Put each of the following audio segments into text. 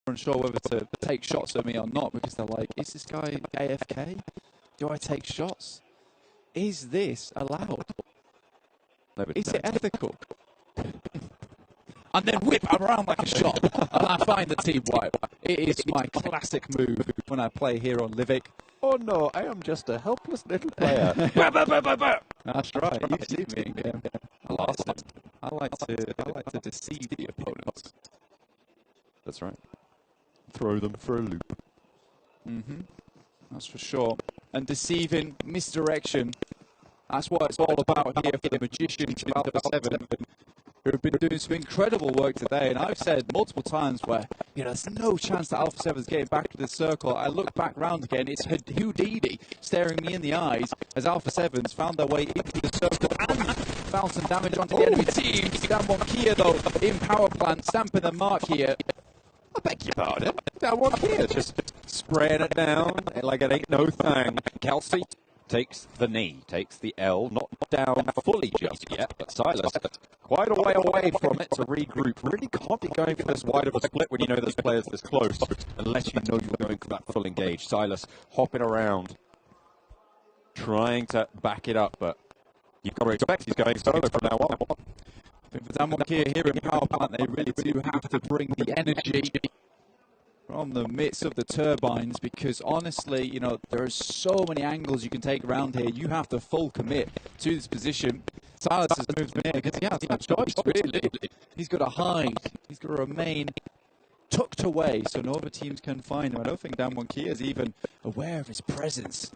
unsure whether to take shots at me or not because they're like, is this guy AFK? Do I take shots? Is this allowed? Is it ethical? And then whip around like a shot, and I find the team wipe. It is my classic move when I play here on Livic. Oh no, I am just a helpless little player. That's right. You see me in game. I like to deceive the opponents. That's right. Throw them for a loop. That's for sure. And deceiving, misdirection. That's what it's all about here for the magicians of Alpha 7, who have been doing some incredible work today. And I've said multiple times where, there's no chance that Alpha 7's getting back to the circle. I look back round again, it's Houdini staring me in the eyes as Alpha 7's found their way into the circle and found some damage onto the enemy team. Damwon Kia, though, in power plant, stamping the mark here. I beg your pardon. Damwon Kia just spraying it down like it ain't no thing. Kelsey takes the knee, takes the L, not down fully just yet, but Silas quite a way away from it to regroup. Really can't be going for this wide of a split when you know there's players this close, unless you know you're going for that full engage. Silas hopping around, trying to back it up, but you've got to expect he's going solo from now on. I think for Damwon Kia here in power plant, they really do have to bring the energy from the midst of the turbines, because honestly, there are so many angles you can take around here. You have to full commit to this position. Silas has moved in because he has no choice, really. He's got to hide. He's got to remain tucked away so no other teams can find him. I don't think Damwon Kia is even aware of his presence.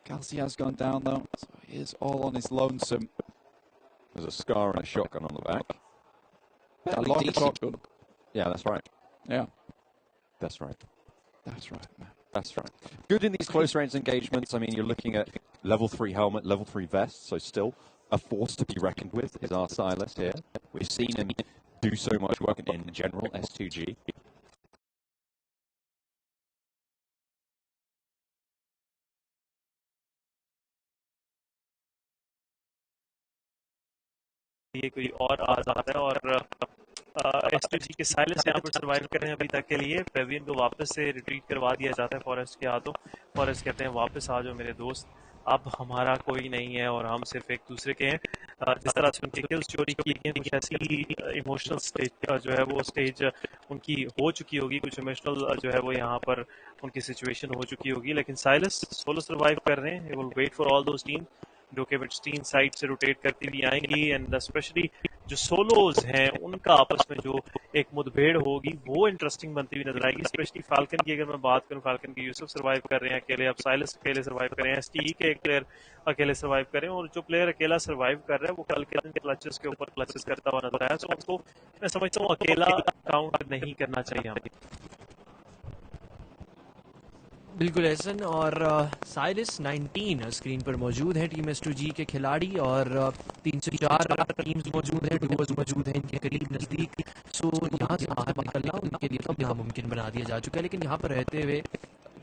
Kelsey has gone down, though, so he is all on his lonesome. There's a scar and a shotgun on the back. A long shotgun. Yeah, that's right. Yeah. That's right. That's right, man. That's right. Good in these close range engagements. I mean, you're looking at level 3 helmet, level 3 vest, so still a force to be reckoned with is our Silas here. We've seen him do so much work in general S2G. ये कोई और आ जाता है और S2G के silence यहाँ पर survive कर रहे हैं अभी तक के लिए। पेवियन को वापस से रिट्रीट करवा दिया जाता है फॉरेस्ट के हाथों। फॉरेस्ट कहते हैं वापस आ जाओ मेरे दोस्त, अब हमारा कोई नहीं है और हम सिर्फ एक दूसरे के हैं। जिस तरह से उनकी किल्स चोरी की गई, कुछ ऐसी इमोशनल स्टेज जो है वो स्टेज उनकी हो चुकी होगी, कुछ इमोशनल जो है वो यहाँ पर उनकी सिचुएशन हो चुकी होगी। लेकिन साइलस सोलो सर्वाइव कर रहे हैं। Will wait for all those team जो कि स्टीन साइड से रोटेट करती हुई आएंगी एंड स्पेशली जो सोलोज हैं उनका आपस में जो एक मुठभेड़ होगी वो इंटरेस्टिंग बनती हुई नजर आएगी। स्पेशली फाल्कन की अगर मैं बात करूं, फाल्कन के यूसुफ सर्वाइव कर रहे हैं अकेले, अब साइलस अकेले सर्वाइव कर रहे हैं, एसटी के एक प्लेयर अकेले सर्वाइव कर रहे हैं और जो प्लेयर अकेला सर्वाइव कर रहा है वो कल के दिन क्लचेस के ऊपर क्लचेस करता हुआ नजर आया। तो उसको मैं समझता हूँ अकेला काउंट नहीं करना चाहिए हमें। बिल्कुल एहसन। और साइरस 19 स्क्रीन पर मौजूद है टीम S2G के खिलाड़ी और 3 से 4 टीम्स मौजूद हैं, डुओज मौजूद हैं इनके करीब नज़दीक। सो यहाँ से बाहर निकलना उनके लिए तो यहाँ मुमकिन बना दिया जा चुका है, लेकिन यहाँ पर रहते हुए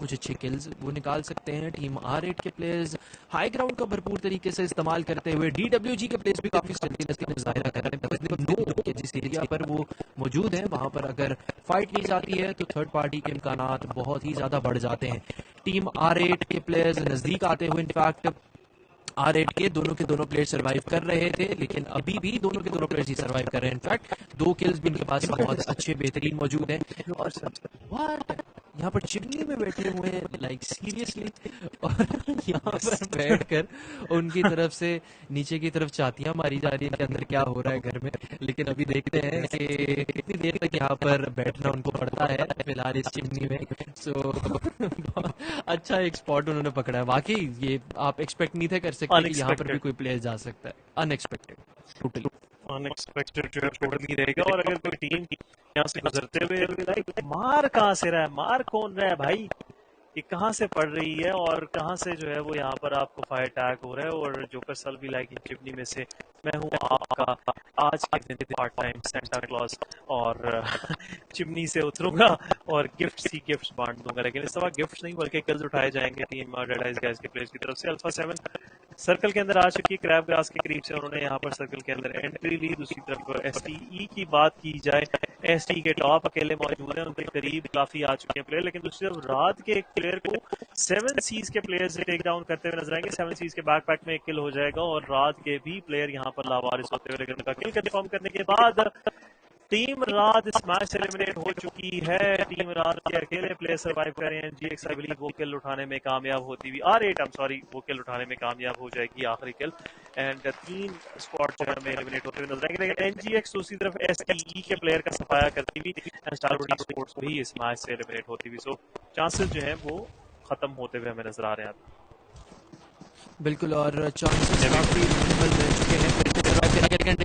कुछ अच्छे किल्स वो निकाल सकते हैं। टीम R8 के प्लेयर्स हाई ग्राउंड का भरपूर तरीके से इस्तेमाल करते हुए, DWG के प्लेयर्स भी काफी स्टेबिलिटी का मुजाहिरा कर रहे हैं। नो के जिस एरिया पर वो मौजूद है वहां पर अगर फाइट ली जाती है तो थर्ड पार्टी के इम्कानात बहुत ही ज्यादा बढ़ जाते हैं। टीम R8 के प्लेयर्स नजदीक आते हुए इनफैक्ट R8 के दोनों प्लेयर सर्वाइव कर रहे थे, लेकिन अभी भी दोनों के दोनों प्लेयर्स ही सर्वाइव कर रहे हैं। इनफैक्ट 2 किल्स भी इनके पास बहुत अच्छे बेहतरीन मौजूद हैं। और यहाँ पर चिमनी में बैठे हुए हैं, लाइक सीरियसली, और यहाँ पर बैठकर उनकी तरफ से नीचे की तरफ चातियां मारी जा रही है कि अंदर क्या हो रहा है घर में। लेकिन अभी देखते हैं कि कितनी देर तक यहाँ पर बैठना उनको पड़ता है फिलहाल इस चिमनी में। सो अच्छा एक स्पॉट उन्होंने पकड़ा है। वाकई ये आप एक्सपेक्ट नहीं थे कर सकते कि यहाँ पर भी कोई प्लेयर जा सकता है। अनएक्सपेक्टेड, टोटली अनएक्सपेक्टेड जो है टोटली रहेगा। और अगर कोई टीम यहाँ से गुजरते हुए लाइक मार कहाँ से रहा है, मार कौन रहा है भाई, ये कहाँ से पड़ रही है और कहाँ से जो है वो यहाँ पर आपको फायर अटैक हो रहा है। और जोकर सल भी लाइक चिमनी में से मैं हूँ आपका आज के दिन पार्ट टाइम सेंटा क्लॉज और चिमनी से उतरूंगा और गिफ्ट ही गिफ्ट बांट दूंगा। लेकिन इस दफा गिफ्ट नहीं बल्कि किल्स उठाए जाएंगे टीम डेड आइज गाइस के प्लेयर्स की तरफ से। अल्फा 7 सर्कल के अंदर आ चुकी है, क्रैब ग्रास के करीब से उन्होंने यहाँ पर सर्कल के अंदर एंट्री ली। दूसरी तरफ STE की बात की जाए एसटी के टॉप अकेले मौजूद हैं, उनके करीब काफी आ चुके हैं प्लेयर, लेकिन दूसरी तरफ रात के एक प्लेयर को 7 सीज के प्लेयर से टेक डाउन करते हुए नजर आएंगे। 7 सीज के बैकपैक में एक किल हो जाएगा और रात के भी प्लेयर यहाँ पर लावारिस होते हुए, लेकिन उनका किल कंफर्म करने के बाद टीम रात इस मैच से एलिमिनेट हो चुकी है। टीम रात के अकेले प्लेयर सर्वाइव कर रहे हैं। जीएक्स आई बिलीव वो किल उठाने में कामयाब होती हुई R8 वो किल उठाने में कामयाब हो जाएगी आखिरी किल, एंड 3 स्क्वाड जो है एलिमिनेट होते हुए नजर आएंगे। लेकिन एनजीएक्स दूसरी तरफ एसटीई के प्लेयर का सफाया करती हुई एंड स्टारबडी स्पोर्ट्स भी इस मैच से एलिमिनेट होती हुई, सो चांसेस जो है वो खत्म होते हुए हमें नजर आ रहे हैं। बिल्कुल, और चांसेस काफी मिनिमल रह चुके हैं।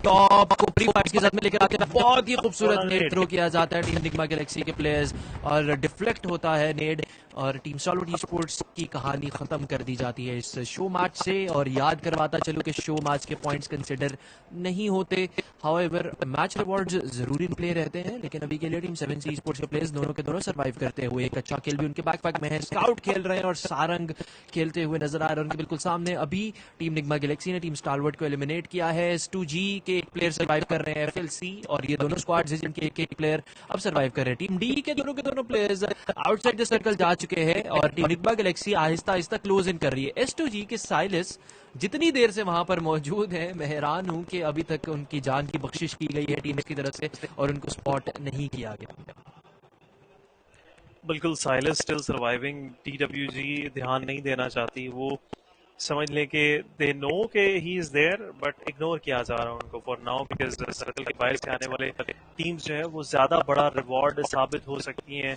टॉप को प्री फाइट के साथ में लेकर आते हैं, बहुत ही खूबसूरत नेड थ्रो किया जाता है टीम निग्मा गैलेक्सी के प्लेयर्स और डिफ्लेक्ट होता है नेड, और टीम सॉलिड ई स्पोर्ट्स की कहानी खत्म कर दी जाती है इस शो मैच से। और याद करवाता चलूं कि शो मैच के पॉइंट्स कंसिडर नहीं होते, हाउएवर मैच रिवॉर्ड्स जरूरी प्ले रहते हैं, लेकिन अभी के लिए टीम 7 सी स्पोर्ट्स के प्लेयर्स दोनों के दोनों सर्वाइव करते हुए, एक अच्छा खेल भी उनके बैकपैक में है, स्काउट खेल रहे हैं और सारंग खेलते हुए नजर आ रहे हैं उनके बिल्कुल सामने। अभी टीम निग्मा गैलेक्सी ने टीम स्टारवर्ड को एलिमिनेट किया है। S2G के एक प्लेयर सर्वाइव कर रहे हैं FLC, और ये दोनों स्क्वाड्स हैं जिनके एक प्लेयर अब सर्वाइव कर रहे हैं। टीम डी के दोनों प्लेयर्स आउटसाइड द सर्कल जा चुके हैं और team Nyingma Galaxy Aahista Aahista close in कर रही है। S2G के साइलिस जितनी देर से वहां पर मौजूद है, मैं हैरान हूं कि अभी तक उनकी जान की बख्शिश की गई है टीम की तरफ से और उनको स्पॉट नहीं किया गया। बिल्कुल, साइलस स्टिल सर्वाइविंग। TWG ध्यान नहीं देना चाहती, वो समझ लें कि दे नो के he is there, but ignore किया जा रहा है उनको फॉर नाउ, बिकॉज सर्कल के बाहर से आने वाले टीम्स जो है वो ज्यादा बड़ा रिवॉर्ड साबित हो सकती हैं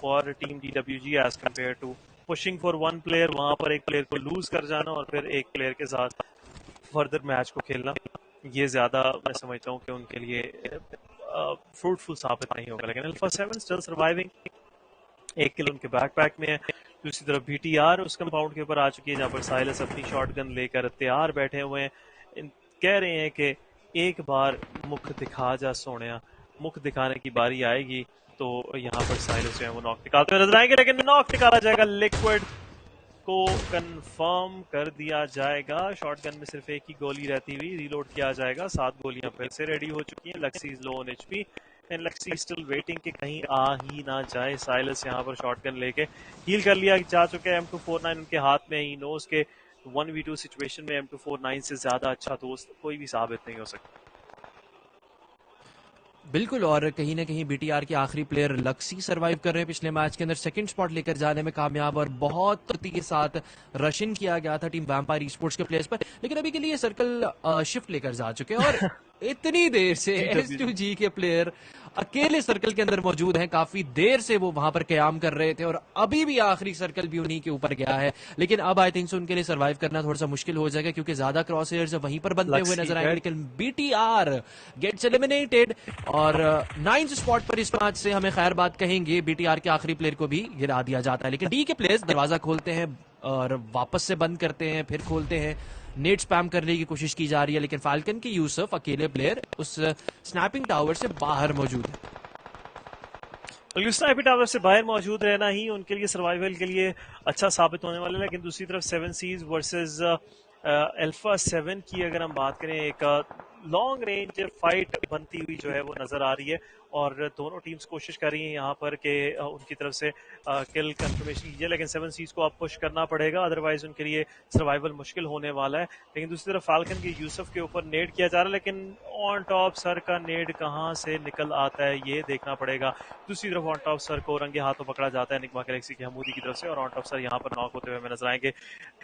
for team TWG as compare to pushing for one player. वहां पर एक प्लेयर को लूज कर जाना और फिर एक प्लेयर के साथ फर्दर मैच को खेलना, ये ज्यादा मैं समझता हूँ कि उनके लिए फ्रूटफुल साबित नहीं होगा। लेकिन अल्फा 7 स्टिल सर्वाइविंग, एक किल उनके बैकपैक में है। दूसरी तरफ BTR उस कंपाउंड के ऊपर आ चुकी है जहां पर साइलस अपनी शॉटगन लेकर तैयार बैठे हुए हैं। कह रहे हैं कि एक बार मुख दिखा जा सोनिया, मुख दिखाने की बारी आएगी तो यहाँ पर साइलस जो है वो नॉक निकालते हुए नजर आएंगे, लेकिन नॉक निकाला जाएगा, लिक्विड को कंफर्म कर दिया जाएगा। शॉटगन में सिर्फ एक ही गोली रहती हुई, रीलोड किया जाएगा। 7 गोलियां फिर से रेडी हो चुकी हैं। Luxxy is low on HP and Luxxy still waiting कि कहीं आ ही ना जाए। साइलस यहाँ पर शॉटगन लेके हील कर लिया जा चुके हैं। M249 उनके हाथ में, ही नोज के 1v2 सिचुएशन में M249 से ज्यादा अच्छा दोस्त कोई भी साबित नहीं हो सकता। बिल्कुल, और कहीं ना कहीं BTR के आखिरी प्लेयर लक्सी सर्वाइव कर रहे हैं। पिछले मैच के अंदर सेकंड स्पॉट लेकर जाने में कामयाब और बहुत गति के साथ रशिन किया गया था टीम वैम्पायर स्पोर्ट्स के प्लेयर्स पर, लेकिन अभी के लिए सर्कल शिफ्ट लेकर जा चुके हैं और इतनी देर से S2G के प्लेयर अकेले सर्कल के अंदर मौजूद हैं। काफी देर से वो वहां पर कयाम कर रहे थे और अभी भी आखिरी सर्कल भी उन्हीं के ऊपर गया है, लेकिन अब आई थिंक सो उनके लिए सर्वाइव करना थोड़ा सा मुश्किल हो जाएगा क्योंकि ज्यादा क्रॉस एयर्स वहीं पर बनते हुए नजर आएंगे। लेकिन BTR गेट्स एलिमिनेटेड और 9th स्पॉट पर इस मैच से हमें खैर बात कहेंगे। BTR के आखिरी प्लेयर को भी गिरा दिया जाता है, लेकिन डी के प्लेयर्स दरवाजा खोलते हैं और वापस से बंद करते हैं, फिर खोलते हैं। नेट स्पैम करने की कोशिश की जा रही है, लेकिन फाल्कन के यूसुफ अकेले प्लेयर उस स्नैपिंग टावर से बाहर मौजूद है। स्नाइपर टावर से बाहर मौजूद रहना ही उनके लिए सर्वाइवल के लिए अच्छा साबित होने वाला है। लेकिन दूसरी तरफ 7 सीज वर्सेस अल्फा 7 की अगर हम बात करें, एक लॉन्ग रेंज फाइट बनती हुई जो है वो नजर आ रही है और दोनों टीम्स कोशिश कर रही हैं यहाँ पर कि उनकी तरफ से किल कंफर्मेशन कीजिए, लेकिन 7 सीज को अब पुश करना पड़ेगा, अदरवाइज उनके लिए सर्वाइवल मुश्किल होने वाला है। लेकिन दूसरी तरफ फाल्कन के यूसुफ के ऊपर नेड किया जा रहा है, लेकिन ऑन टॉप सर का नेड कहाँ से निकल आता है ये देखना पड़ेगा। दूसरी तरफ ऑन टॉप सर को रंगे हाथों पकड़ा जाता है निग्मा गैलेक्सी की हमूदी की तरफ से और ऑन टॉप सर यहाँ पर नॉक होते हुए हमें नजर आएंगे।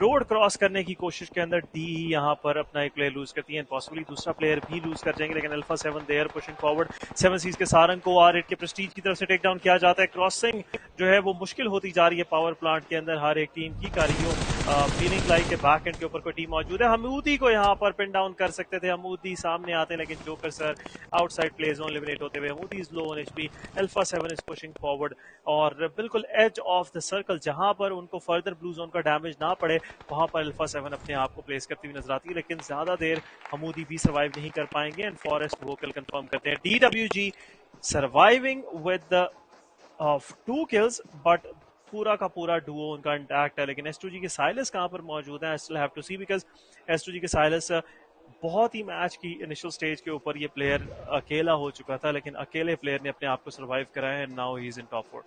रोड क्रॉस करने की कोशिश के अंदर डी यहाँ पर अपना एक प्लेयर लूज करती है, पॉसिबली दूसरा प्लेयर भी लूज कर जाएंगे, लेकिन alpha 7 there pushing forward. 7 seas के सारंग को R8 के प्रेस्टीज की तरफ से टेक डाउन किया जाता है। क्रॉसिंग जो है वो मुश्किल होती जा रही है पावर प्लांट के अंदर हर एक टीम की कारियों। फीलिंग लाइक के बैक एंड के ऊपर कोई टीम मौजूद है, हमूदी को यहाँ पर पिन डाउन कर सकते थे, हमूदी सामने आते हैं लेकिन Joker sir outside play zone eliminate होते हुए। Hamoodi is low on HP, Alpha 7 is pushing forward और बिल्कुल एज ऑफ द सर्कल जहां पर उनको फर्दर ब्लू जोन का डैमेज ना पड़े वहां पर अल्फा 7 अपने आप को प्लेस करती हुई नजर आती है, लेकिन ज्यादा देर हमूदी भी सर्वाइव नहीं कर पाएंगे एंड फॉरेस्ट वोकल कंफर्म करते हैं। DWG surviving with of 2 kills but पूरा का पूरा डुओ उनका इंटैक्ट है, लेकिन S2G के साइलस कहां पर मौजूद है, I still have to see because S2G के साइलस बहुत ही मैच की इनिशियल स्टेज के ऊपर ये प्लेयर अकेला हो चुका था, लेकिन अकेले प्लेयर ने अपने आप को सर्वाइव कराया है। Now he is in top 4।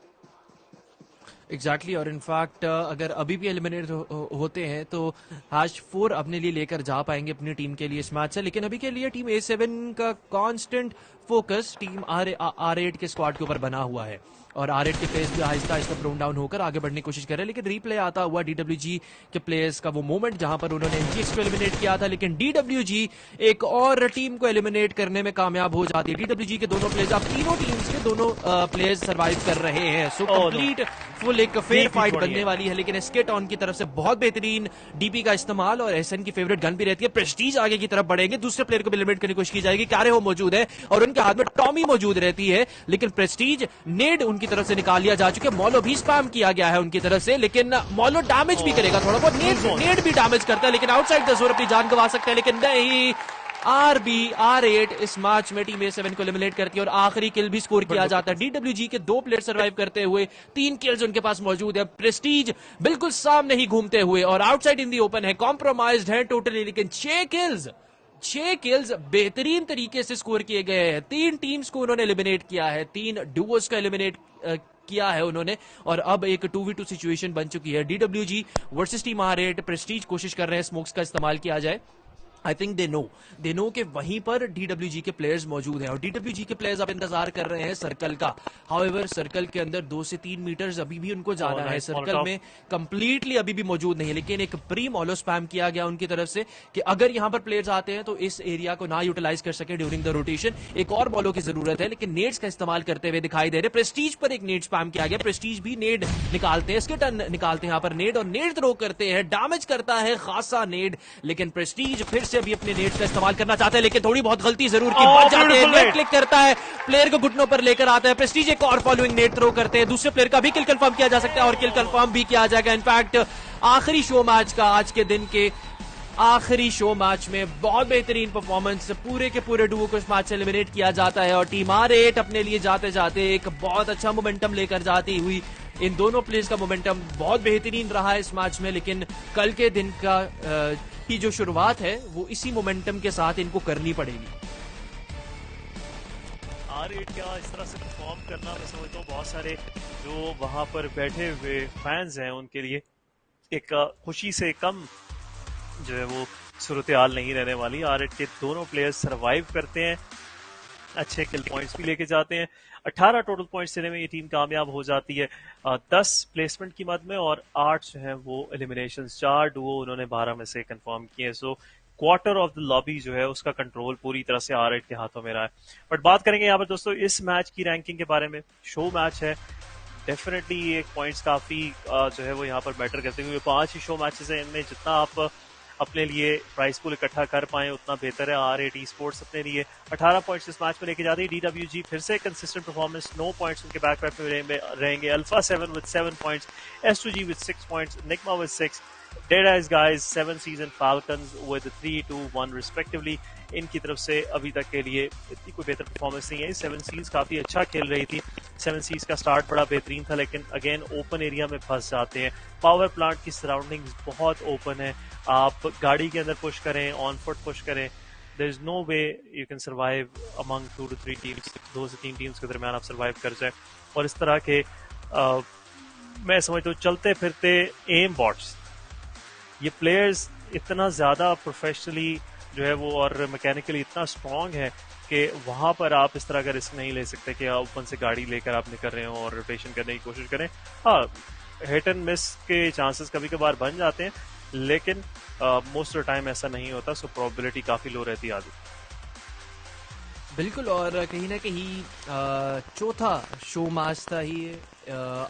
Exactly और इनफैक्ट अगर अभी भी एलिमिनेट होते हैं तो #4 अपने लिए लेकर जा पाएंगे अपनी टीम के लिए इस मैच से। लेकिन अभी के लिए टीम A7 का कांस्टेंट फोकस टीम R8 के स्क्वाड के ऊपर बना हुआ है और R8 के प्लेयर्स भी आहिस्ता आहिस्ता ब्रोन डाउन होकर आगे बढ़ने की कोशिश कर रहे हैं। लेकिन रीप्ले आता हुआ DWG के प्लेयर्स का वो मोमेंट जहां पर उन्होंने MGX को एलिमिनेट किया था, लेकिन DWG एक और टीम को एलिमिनेट करने में कामयाब हो जाती है। DWG के दोनों प्लेयर्स, अब तीनों टीम्स के दोनों प्लेयर्स सर्वाइव कर रहे हैं। सो कंप्लीट फुल एक फेयर फाइट बनने वाली है। लेकिन एस्केटॉन की तरफ से बहुत बेहतरीन डीपी का इस्तेमाल और एसएन की फेवरेट गन भी रहती है। प्रेस्टीज आगे की तरफ बढ़ेंगे, दूसरे प्लेयर को भी एलिमिनेट करने की कोशिश की जाएगी। कैरेहो मौजूद है और उनके हाथ में टॉमी मौजूद रहती है, लेकिन प्रेस्टीज नेड उनकी तरफ से निकाल लिया जा चुके। मॉलो भी स्पैम किया गया है उनकी तरफ से, लेकिन मॉलो डैमेज भी करेगा थोड़ा बहुत, नेड भी डैमेज करता है, लेकिन आउटसाइड द जोन अपनी जान गंवा सकते हैं। लेकिन नहीं, R8 इस मैच में टीम A7 को एलिमिनेट करती है और आखिरी किल भी स्कोर किया जाता है। DWG के 2 प्लेयर सर्वाइव करते हुए 3 किल्स उनके पास मौजूद है। प्रेस्टीज बिल्कुल सामने ही घूमते हुए और आउटसाइड इन दी ओपन है, कॉम्प्रोमाइज्ड है टोटली, लेकिन 6 किल्स बेहतरीन तरीके से स्कोर किए गए हैं। 3 टीम्स को उन्होंने एलिमिनेट किया है, 3 डुओस को एलिमिनेट किया है उन्होंने और अब एक 2v2 सिचुएशन बन चुकी है। DWG versus team R8। Prestige कोशिश कर रहे हैं स्मोक्स का इस्तेमाल किया जाए। आई थिंक दे नो कि वहीं पर DWG के प्लेयर्स मौजूद हैं और DWG के प्लेयर्स अब इंतजार कर रहे हैं सर्कल का। हाउएवर सर्कल के अंदर 2 से 3 मीटर्स अभी भी उनको जाना है, सर्कल में कंप्लीटली अभी भी मौजूद नहीं है। लेकिन एक प्री मॉलो स्पैम किया गया उनकी तरफ से कि अगर यहां पर प्लेयर्स आते हैं तो इस एरिया को ना यूटिलाइज कर सके ड्यूरिंग द रोटेशन। एक और मॉलो की जरूरत है, लेकिन नेड्स का इस्तेमाल करते हुए दिखाई दे रहे। प्रेस्टीज पर एक नेड स्पैम किया गया, प्रेस्टीज भी नेड निकालते हैं, इसके टर्न निकालते हैं यहाँ पर नेड और नेड थ्रो करते हैं, डैमेज करता है खासा नेड, लेकिन प्रेस्टीज फिर से अभी अपने नेड्स का इस्तेमाल करना चाहते हैं, लेकिन थोड़ी बहुत गलती जरूर की, बच जाते हैं। नेट क्लिक करता है, प्लेयर को घुटनों पर लेकर आता है। प्रेस्टीज एक और फॉलोइंग नेट थ्रो करते हैं, दूसरे प्लेयर का भी किल कंफर्म किया जा सकता है और किल कंफर्म भी किया जाएगा। इनफैक्ट आखिरी शो मैच का, आज के दिन के आखिरी शो मैच में बहुत बेहतरीन परफॉर्मेंस, पूरे के पूरे डुओ को इस मैच से एलिमिनेट किया जाता है और टीम R8 अपने लिए जाते जाते एक बहुत अच्छा मोमेंटम लेकर जाती हुई। इन दोनों प्लेयर्स का मोमेंटम बहुत बेहतरीन रहा है इस मैच में, लेकिन कल के दिन का की जो शुरुआत है वो इसी मोमेंटम के साथ इनको करनी पड़ेगी। R8 का इस तरह से परफॉर्म करना, मैं समझता हूँ बहुत सारे जो वहां पर बैठे हुए फैंस हैं उनके लिए एक खुशी से कम जो है वो सूरत हाल नहीं रहने वाली। R8 के दोनों प्लेयर्स सरवाइव करते हैं, अच्छे किल पॉइंट्स भी लेके जाते हैं। 18 टोटल पॉइंट्स लेने में ये टीम कामयाब हो जाती है 10 प्लेसमेंट की मद में, और 8 जो है वो एलिमिनेशन। 4 डुओ उन्होंने 12 में से कंफर्म किए। So quarter of the lobby जो है उसका कंट्रोल पूरी तरह से R8 के हाथों में रहा है। बट बात करेंगे यहाँ पर दोस्तों इस मैच की रैंकिंग के बारे में। शो मैच है, डेफिनेटली ये पॉइंट्स काफी जो है वो यहाँ पर मैटर करते हैं, क्योंकि 5 ही शो मैचेस हैं, इनमें जितना आप अपने लिए प्राइस पूल इकट्ठा कर पाए उतना बेहतर है। R8 स्पोर्ट्स अपने लिए 18 पॉइंट्स इस मैच में लेके जाती है। DWG फिर से कंसिस्टेंट परफॉर्मेंस, 9 पॉइंट्स उनके बैक पैक में रहेंगे। Alpha 7 with 7 points, S2G with 6 points, Nigma with 6, Dead Eyes Guys 7 season, Falcons with 3, 2, 1 respectively. इनकी तरफ से अभी तक के लिए इतनी कोई बेहतर परफॉर्मेंस नहीं है। 7 सीज काफी अच्छा खेल रही थी, 7 सीज का स्टार्ट बड़ा बेहतरीन था, लेकिन अगेन ओपन एरिया में फंस जाते हैं। पावर प्लांट की सराउंडिंग्स बहुत ओपन है, आप गाड़ी के अंदर पुश करें, ऑन फुट पुश करें, there is no way you can survive among 2 to 3 teams. 2 से 3 टीम्स के दरमियान आप सर्वाइव कर जाए। और इस तरह के मैं समझता हूँ चलते फिरते एम बॉट्स, ये प्लेयर्स इतना ज्यादा प्रोफेशनली जो है वो और मैकेनिकली इतना स्ट्रांग है कि वहां पर आप इस तरह का रिस्क नहीं ले सकते कि आप ओपन से गाड़ी लेकर आप निकल रहे हो और रोटेशन करने की कोशिश करें। हाँ, हिट एंड मिस के चांसेस कभी कभार बन जाते हैं, लेकिन मोस्ट ऑफ द टाइम ऐसा नहीं होता। सो प्रोबेबिलिटी काफी लो रहती है आदि। बिल्कुल, और कहीं ना कहीं चौथा शो मैच था ही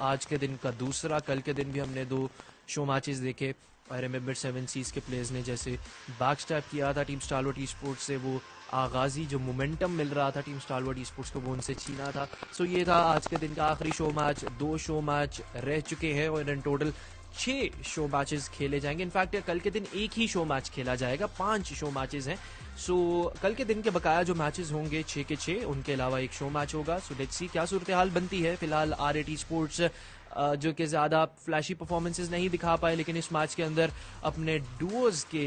आज के दिन का दूसरा। कल के दिन भी हमने 2 शो मैचेस देखे। आई रिमेंबर 7 सीज के प्लेयर्स ने जैसे बैक स्टैप किया था टीम स्टारवर्ड ई स्पोर्ट्स से, वो आगाजी जो मोमेंटम मिल रहा था टीम स्टारवर्ड ई स्पोर्ट्स को वो उनसे छीना था। सो ये था आज के दिन का आखिरी शो मैच। 2 शो मैच रह चुके हैं और इन टोटल 6 शो मैचेस खेले जाएंगे। इनफैक्ट कल के दिन एक ही शो मैच खेला जाएगा, 5 शो मैचेस हैं। सो कल के दिन के बकाया जो मैचेस होंगे 6 के 6, उनके अलावा एक शो मैच होगा। सो लेट्स सी क्या सूरत हाल बनती है। फिलहाल R8 स्पोर्ट्स जो कि ज्यादा फ्लैशी परफॉर्मेंसेस नहीं दिखा पाए, लेकिन इस मैच के अंदर अपने डुओज के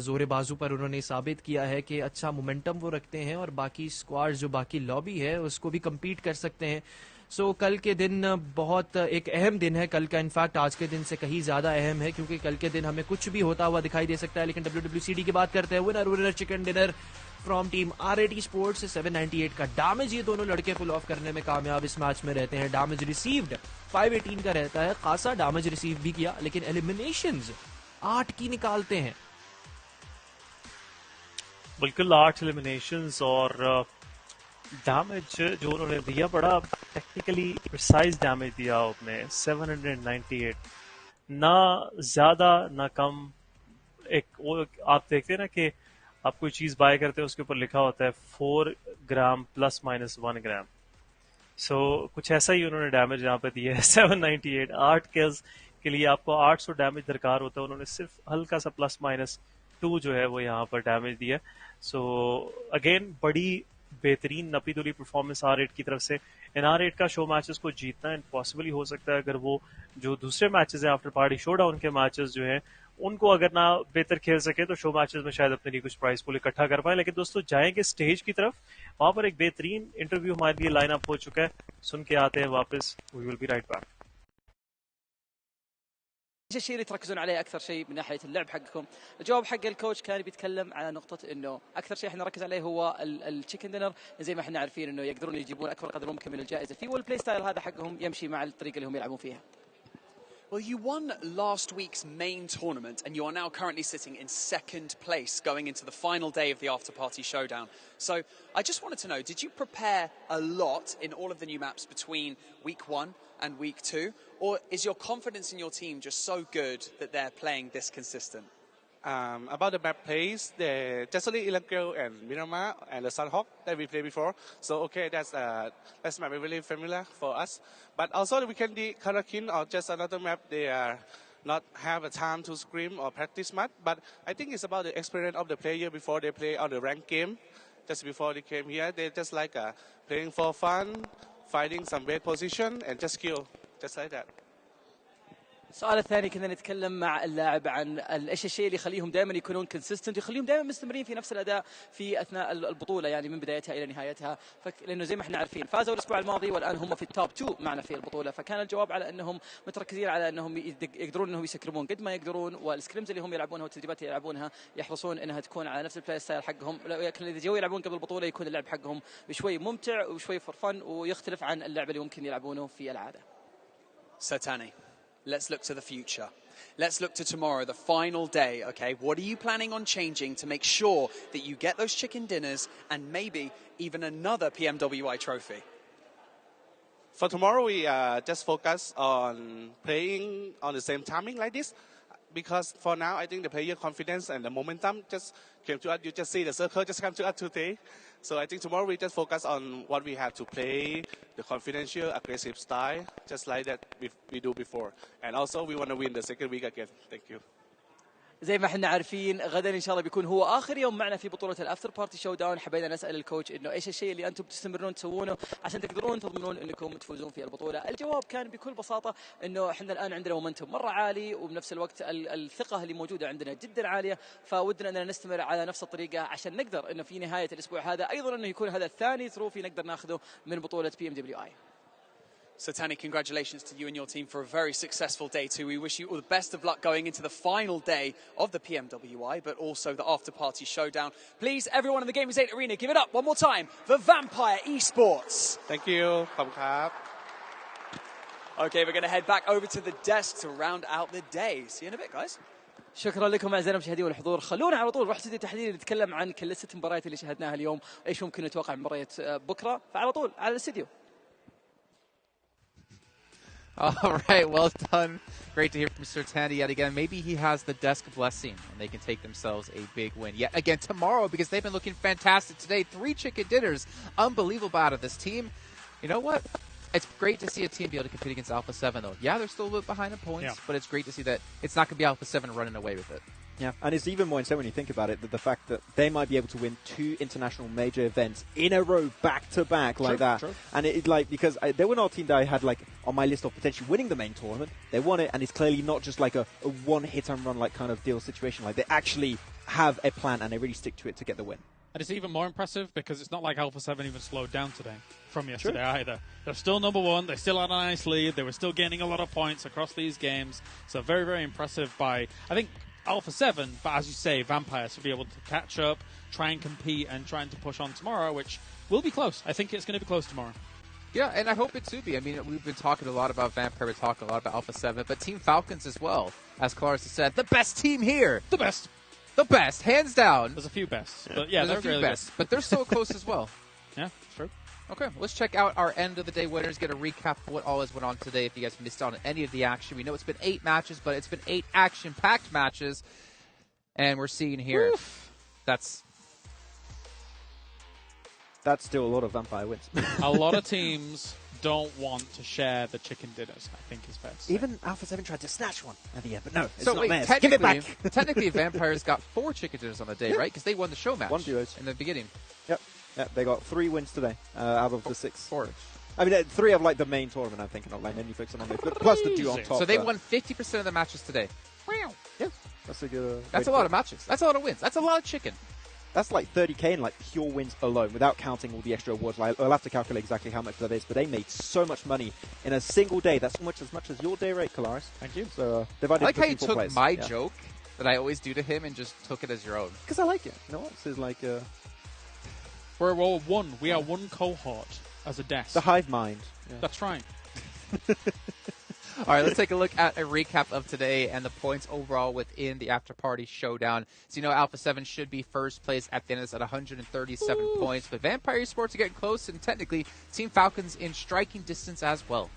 जोरे बाजू पर उन्होंने साबित किया है कि अच्छा मोमेंटम वो रखते हैं और बाकी स्क्वाड जो बाकी लॉबी है उसको भी कम्पीट कर सकते हैं। सो कल के दिन बहुत एक अहम दिन है, कल का इनफैक्ट आज के दिन से कहीं ज़्यादा अहम है, क्योंकि कल के दिन हमें कुछ भी होता हुआ दिखाई दे सकता है। लेकिन WWCD की बात करते हैं, winner chicken dinner from team R8 sports 798 का डैमेज ये दोनों लड़के पुल ऑफ करने में कामयाब इस मैच में रहते हैं। डैमेज रिसीव्ड 518 का रहता है, खासा डैमेज रिसीव भी किया, लेकिन एलिमिनेशंस 8 की निकालते हैं। बिल्कुल 8 एलिमिनेशंस और डैमेज जो उन्होंने दिया बड़ा टेक्निकली प्रिसाइज डैमेज दिया आपने 798, ना ज्यादा ना कम। एक वो आप देखते हैं ना कि आप कोई चीज बाय करते हैं उसके ऊपर लिखा होता है 4 ग्राम प्लस माइनस 1 ग्राम। सो कुछ ऐसा ही उन्होंने डैमेज यहाँ पे दिया है 798। 8 किल्स के लिए आपको 800 डैमेज दरकार होता है, उन्होंने सिर्फ हल्का सा प्लस माइनस 2 जो है वो यहाँ पर डैमेज दिया। सो अगेन बड़ी बेहतरीन नपीदुली परफॉर्मेंस R8 की तरफ से। इन R8 का शो मैचेस को जीतना इम्पॉसिबल ही हो सकता है अगर वो जो दूसरे मैचेस हैं आफ्टर पार्टी शोडाउन के मैचेस जो हैं उनको अगर ना बेहतर खेल सके तो शो मैचेस में शायद अपने लिए कुछ प्राइस पूल इकट्ठा कर पाए। लेकिन दोस्तों जाएंगे स्टेज की तरफ, वहां पर एक बेहतरीन इंटरव्यू हमारे लिए लाइन अप हो चुका है, सुन के आते हैं वापस। We will be right back. ايش الشيء اللي تركزون عليه اكثر شيء من ناحيه اللعب حقكم؟ الجواب حق الكوتش كان بيتكلم على نقطه انه اكثر شيء احنا نركز عليه هو التشيكن دينر، زي ما احنا عارفين انه يقدرون يجيبون اكبر قدر ممكن من الجائزه فيه، والبلاي ستايل هذا حقهم يمشي مع الطريقه اللي هم يلعبون فيها. Well, you won last week's main tournament and you are now currently sitting in second place going into the final day of the Afterparty Showdown. So I just wanted to know, did you prepare a lot in all of the new maps between week 1 and week 2? Or is your confidence in your team just so good that they're playing this consistent? About the map plays, the Jesselie, Ilangel and Miramar and the Sunhawk that we played before. So okay, that's map really familiar for us. But also the Weekend Karakin or just another map, they are not have a time to scrim or practice much. But I think it's about the experience of the player before they play on the ranked game. Just before they came here, they just like playing for fun, finding some bad position and just skill, just like that. السؤال الثاني كنا نتكلم مع اللاعب عن ايش الشيء اللي يخليهم دائما يكونون كونسيستنت ويخليهم دائما مستمرين في نفس الاداء في اثناء البطوله، يعني من بدايتها الى نهايتها. لانه زي ما احنا عارفين فازوا الاسبوع الماضي والان هم في التوب 2 معنا في البطوله، فكان الجواب على انهم متركزين على انهم يقدرون انهم يسكرمون قد ما يقدرون، والسكريمز اللي هم يلعبونها والتدريبات اللي يلعبونها يحرصون انها تكون على نفس البلاي ستايل حقهم. لكن اذا جو يلعبون قبل البطوله يكون اللعب حقهم بشوي ممتع وشوي فور فن ويختلف عن اللعب اللي ممكن يلعبونه في العاده. Satani, let's look to the future. Let's look to tomorrow, the final day, okay? What are you planning on changing to make sure that you get those chicken dinners and maybe even another PMWI trophy? For tomorrow, we just focus on playing on the same timing like this. Because for now, I think the player confidence and the momentum just came to us. You just see the circle just come to us today. So I think tomorrow we just focus on what we have to play, the confidential, aggressive style, just like that we do before. And also we want to win the second week again. Thank you. زي ما احنا عارفين غدا ان شاء الله بيكون هو اخر يوم معنا في بطوله الافتر بارتي شو داون. حبينا نسال الكوتش انه ايش الشيء اللي انتم تستمرون تسوونه عشان تقدرون تضمنون انكم تفوزون في البطوله. الجواب كان بكل بساطه انه احنا الان عندنا مومنتوم مره عالي، وبنفس الوقت الثقه اللي موجوده عندنا جدا عاليه، فودنا اننا نستمر على نفس الطريقه عشان نقدر انه في نهايه الاسبوع هذا ايضا انه يكون هذا الثاني تروفي نقدر ناخذه من بطوله PMWI. Satani, congratulations to you and your team for a very successful day too. We wish you all the best of luck going into the final day of the PMWI, but also the after-party showdown. Please, everyone in the Gamers8 arena, give it up one more time for Vampire Esports. Thank you. Okay, we're going to head back over to the desk to round out the day. See you in a bit, guys. شكرا لكم اعزائنا المشاهدين والحضور. خلونا على طول نروح استديو تحليل نتكلم عن كل 6 مباريات اللي شاهدناها اليوم وايش ممكن نتوقع من مباريات بكره، فعلى طول على الاستديو. All right, well done. Great to hear from Sertani yet again. Maybe he has the desk blessing and they can take themselves a big win yet again tomorrow because they've been looking fantastic today. 3 chicken dinners. Unbelievable out of this team. You know what? It's great to see a team be able to compete against Alpha 7, though. Yeah, they're still a bit behind in points, but it's great to see that it's not going to be Alpha 7 running away with it. Yeah, and it's even more insane when you think about it, that the fact that they might be able to win 2 international major events in a row, back to back, like that. True. And it like, because they were not a team that I had like on my list of potentially winning the main tournament. They won it, and it's clearly not just like a one hit and run like kind of deal situation. Like, they actually have a plan and they really stick to it to get the win. And it's even more impressive because it's not like Alpha 7 even slowed down today from yesterday either. They're still number 1. They still had a nice lead. They were still gaining a lot of points across these games. So very, very impressive by, I think, Alpha 7, but as you say, Vampires to be able to catch up, try and compete, and trying to push on tomorrow, which will be close. I think it's going to be close tomorrow. Yeah, and I hope it to be. I mean, we've been talking a lot about Vampire, we talk a lot about Alpha 7, but Team Falcons as well. As Clarissa said, the best team here. The best. The best, hands down. There's a few bests, but yeah, there's a few really bests, but they're so close as well. Yeah, true. Okay, let's check out our end of the day winners, get a recap of what all has went on today if you guys missed out on any of the action. We know it's been 8 matches, but it's been 8 action-packed matches. And we're seeing here, that's still a lot of Vampire wins. A lot of teams don't want to share the chicken dinners, I think is fair to say. Even Alpha 7 tried to snatch one at the end, but no, it's so not wait, theirs. Give it back. Technically, Vampires got 4 chicken dinners on the day, right? Because they won the show match 1 duos in the beginning. Yep, they got 3 wins today out of the 6. 4. I mean, 3 of like the main tournament, I'm thinking of, like, then you focus on them, plus the duo on top. So they won 50% of the matches today. Yeah, that's a good. That's a lot of matches. That's a lot of wins. That's a lot of chicken. That's like 30k in like pure wins alone, without counting all the extra awards. Like, I'll have to calculate exactly how much that is, but they made so much money in a single day. That's as much as your day rate, Kalaris. Thank you. So divided. I like how you between 4 took players. my joke that I always do to him and just took it as your own. Because I like it. You know what? This is like We're all one. We are one cohort as a desk. the hive mind. Yeah. That's right. All right, let's take a look at a recap of today and the points overall within the Afterparty Showdown. So, you know, Alpha 7 should be first place at the end of this at 137 points. But Vampire Esports are getting close, and technically Team Falcons in striking distance as well.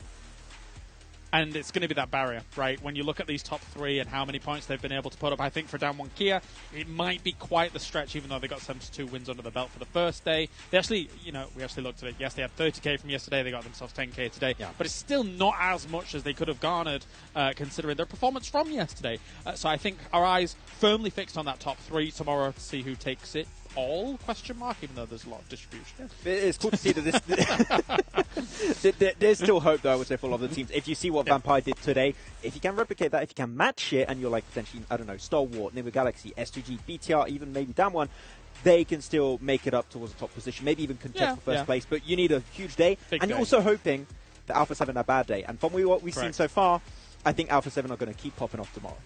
And it's going to be that barrier, right? When you look at these top 3 and how many points they've been able to put up, I think for Down 1 Kia, it might be quite the stretch, even though they got 72 wins under the belt for the first day. They actually, you know, we actually looked at it. Yes, they had 30k from yesterday. They got themselves 10k today. Yeah. But it's still not as much as they could have garnered, considering their performance from yesterday. So I think our eyes firmly fixed on that top 3 tomorrow to see who takes it. All question mark, even though there's a lot of distribution. Yeah. It's cool to see that there's still hope, though, I would say, for a lot of the teams. If you see what Vampire did today, if you can replicate that, if you can match it, and you're like potentially, I don't know, Stalwart, Nimble Galaxy, S2G, BTR, even maybe Down 1, they can still make it up towards the top position, maybe even contest for first place. But you need a huge day, and you're also hoping that Alpha 7 had a bad day. And from what we've seen so far, I think Alpha 7 are going to keep popping off tomorrow.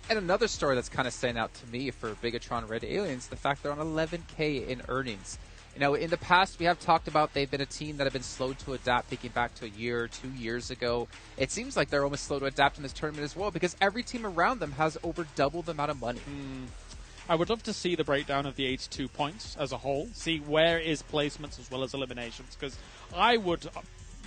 And another story that's kind of standing out to me for Bigatron Red Aliens, the fact they're on 11k in earnings. You know, in the past, we have talked about they've been a team that have been slow to adapt, thinking back to a year or 2 years ago. It seems like they're almost slow to adapt in this tournament as well, because every team around them has over double the amount of money. I would love to see the breakdown of the 82 points as a whole, see where is placements as well as eliminations, because I would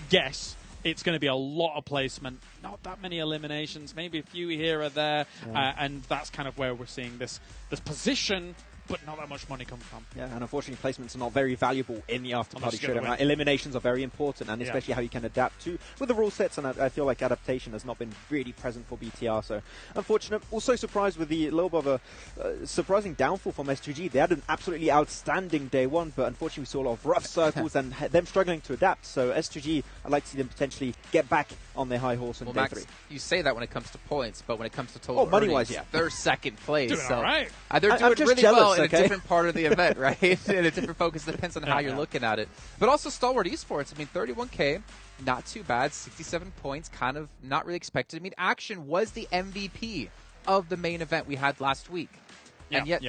guess it's going to be a lot of placement, not that many eliminations, maybe a few here or there, and that's kind of where we're seeing this position, but not that much money come from. Yeah, and unfortunately placements are not very valuable in the Afterparty Showdown. Eliminations are very important, and especially how you can adapt to with the rule sets, and I feel like adaptation has not been really present for BTR, so unfortunate. Also surprised with the little bit of a surprising downfall from S2G. They had an absolutely outstanding day 1, but unfortunately we saw a lot of rough circles and them struggling to adapt, so S2G, I'd like to see them potentially get back on their high horse in day Max, 3. You say that when it comes to points, but when it comes to total money-wise, earnings, they're second place. Doing all right. They're doing really jealous, well in a different part of the event, right? In a different focus. Depends on how you're looking at it. But also Stalwart Esports. I mean, 31k, not too bad. 67 points, kind of not really expected. I mean, Action was the MVP of the main event we had last week. And yet,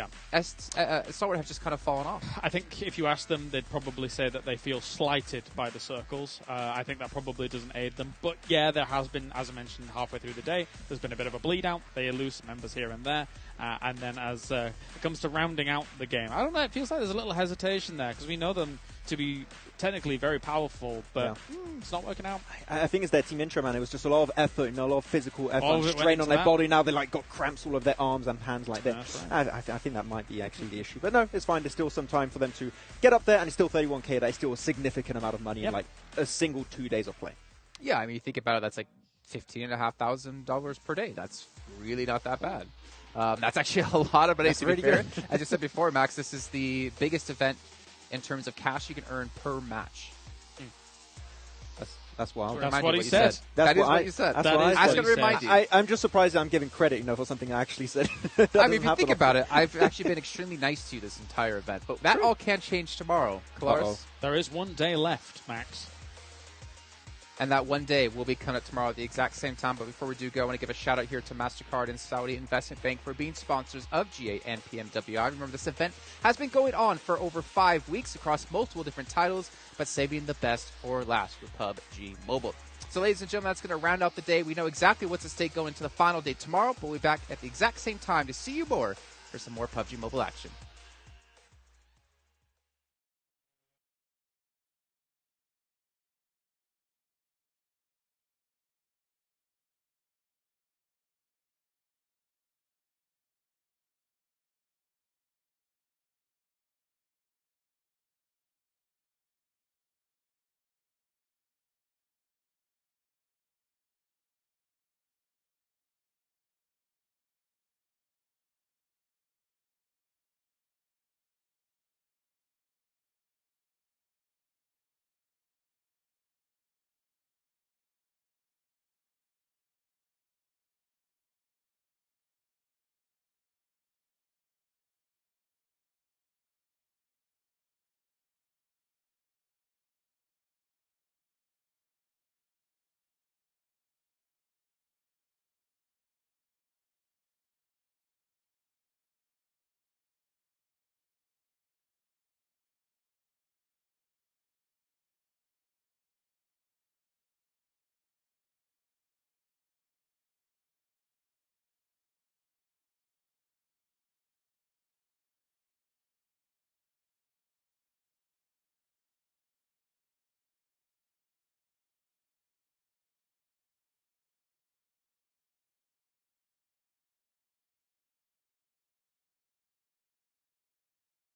Stalwart have just kind of fallen off. I think if you ask them, they'd probably say that they feel slighted by the circles. I think that probably doesn't aid them. But yeah, there has been, as I mentioned, halfway through the day, there's been a bit of a bleed out. They lose some members here and there. And then as it comes to rounding out the game, I don't know, it feels like there's a little hesitation there, because we know them to be technically very powerful, but it's not working out. I think it's their team intro, man. It was just a lot of effort, a lot of physical effort, and strain on their body. Now they like got cramps all of their arms and hands like that. Right. I think that might be actually the issue. But no, it's fine. There's still some time for them to get up there, and it's still 31k. That is still a significant amount of money in like a single 2 days of play. Yeah, I mean, you think about it, that's like $15,500 per day. That's really not that bad. That's actually a lot of money, That's to be pretty fair. good. As you said before, Max, this is the biggest event in terms of cash you can earn per match. That's wild. That's Remind what you he you said. That is what what you said. That's That what is I I was what said. going to remind you. I'm just surprised that I'm giving credit, for something I actually said. I mean, if you think about it, I've actually been extremely nice to you this entire event, but that all can change tomorrow, Kalaris. There is 1 day left, Max. And that one day will be coming up tomorrow at the exact same time. But before we do go, I want to give a shout out here to MasterCard and Saudi Investment Bank for being sponsors of G8 and PMWI. Remember, this event has been going on for over 5 weeks across multiple different titles, but saving the best for last with PUBG Mobile. So, ladies and gentlemen, that's going to round out the day. We know exactly what's at stake going to the final day tomorrow, but we'll be back at the exact same time to see you more for some more PUBG Mobile action.